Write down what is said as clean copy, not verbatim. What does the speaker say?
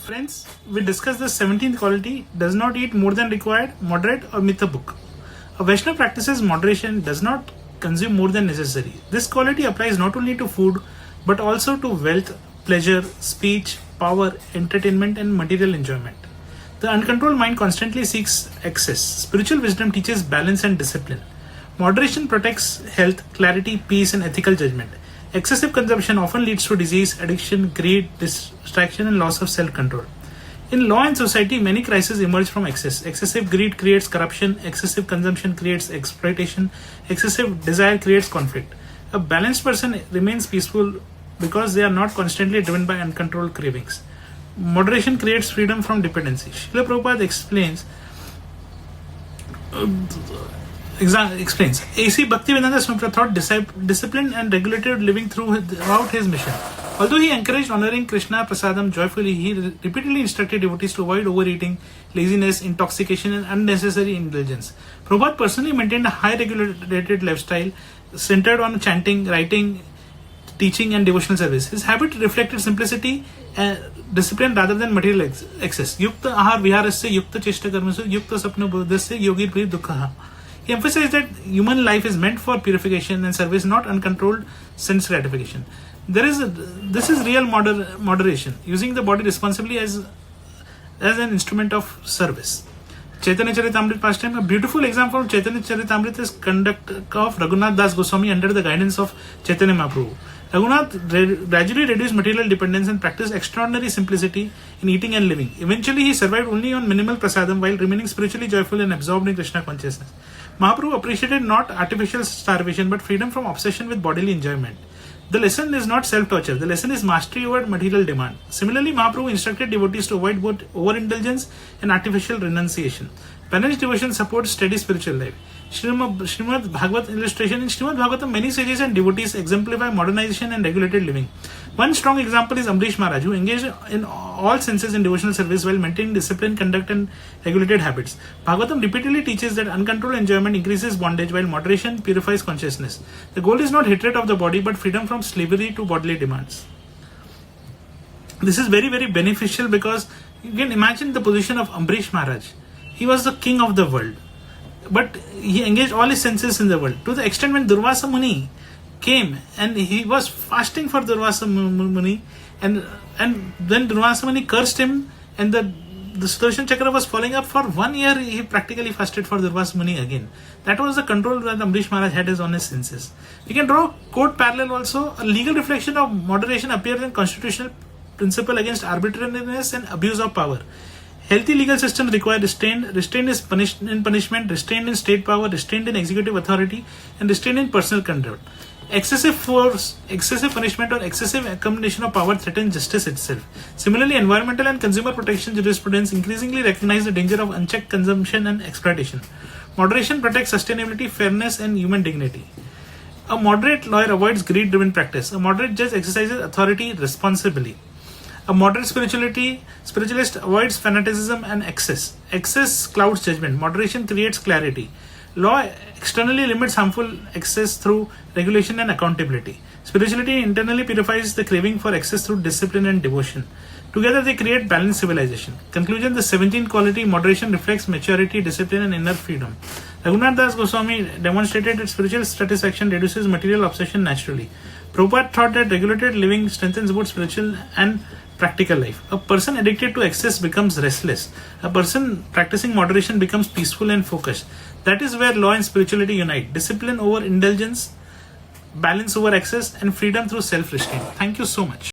Friends, we discussed the 17th quality: does not eat more than required, moderate, or Mita Bhuk. A Vaishnava practices moderation, does not consume more than necessary. This quality applies not only to food but also to wealth, pleasure, speech, power, entertainment, and material enjoyment. The uncontrolled mind constantly seeks excess. Spiritual wisdom teaches balance and discipline. Moderation protects health, clarity, peace, and ethical judgment. Excessive consumption often leads to disease, addiction, greed, distraction, and loss of self-control. In law and society, many crises emerge from excess. Excessive greed creates corruption, excessive consumption creates exploitation, excessive desire creates conflict. A balanced person remains peaceful because they are not constantly driven by uncontrolled cravings. Moderation creates freedom from dependency. Srila Prabhupada explains A.C. Bhaktivedanta Swami thought disciplined and regulated living throughout his mission. Although he encouraged honoring Krishna Prasadam joyfully, he repeatedly instructed devotees to avoid overeating, laziness, intoxication, and unnecessary indulgence. Prabhupada personally maintained a high regulated lifestyle centered on chanting, writing, teaching, and devotional service. His habit reflected simplicity and discipline rather than material excess. Yukta ahar viharasya yukta cheshta karmasu yukta sapna buddhasya yogi pri dukha. He emphasized that human life is meant for purification and service, not uncontrolled sense gratification. This is real moderation, using the body responsibly as an instrument of service. Chaitanya Charitamrita pastime, a beautiful example of Chaitanya Charitamrita is conduct of Raghunath Das Goswami under the guidance of Chaitanya Mahaprabhu. Raghunath gradually reduced material dependence and practiced extraordinary simplicity in eating and living. Eventually, he survived only on minimal prasadam while remaining spiritually joyful and absorbed in Krishna consciousness. Mahaprabhu appreciated not artificial starvation but freedom from obsession with bodily enjoyment. The lesson is not self-torture. The lesson is mastery over material demand. Similarly, Mahaprabhu instructed devotees to avoid both over-indulgence and artificial renunciation. Balanced devotion supports steady spiritual life. Srimad Bhagavad illustration. In Srimad Bhagavatam, many sages and devotees exemplify modernization and regulated living. One strong example is Ambrish Maharaj, who engaged in all senses in devotional service while maintaining disciplined conduct and regulated habits. Bhagavatam repeatedly teaches that uncontrolled enjoyment increases bondage while moderation purifies consciousness. The goal is not hatred of the body but freedom from slavery to bodily demands. This is very, very beneficial because you can imagine the position of Ambrish Maharaj. He was the king of the world, but he engaged all his senses in the world to the extent when Durvasa Muni came and he was fasting for Durvasa Muni, and then Durvasa Muni cursed him, and the Sudarshan Chakra was falling up for 1 year. He practically fasted for Durvasa Muni again. That was the control that Ambrish Maharaj had on his senses. We can draw a quote parallel also. A legal reflection of moderation appears in constitutional principle against arbitrariness and abuse of power. Healthy legal systems require restraint. Restraint is punishment, restraint in state power, restraint in executive authority, and restraint in personal control. Excessive force, excessive punishment, or excessive accumulation of power threatens justice itself. Similarly, environmental and consumer protection jurisprudence increasingly recognize the danger of unchecked consumption and exploitation. Moderation protects sustainability, fairness, and human dignity. A moderate lawyer avoids greed-driven practice. A moderate judge exercises authority responsibly. A moderate spiritualist avoids fanaticism and excess. Excess clouds judgment. Moderation creates clarity. Law externally limits harmful excess through regulation and accountability. Spirituality internally purifies the craving for excess through discipline and devotion. Together they create balanced civilization. Conclusion: the 17th quality, moderation, reflects maturity, discipline, and inner freedom. Raghunath Das Goswami demonstrated that spiritual satisfaction reduces material obsession naturally. Prabhupada thought that regulated living strengthens both spiritual and practical life. A person addicted to excess becomes restless. A person practicing moderation becomes peaceful and focused. That is where law and spirituality unite. Discipline over indulgence, balance over excess, and freedom through self-restraint. Thank you so much.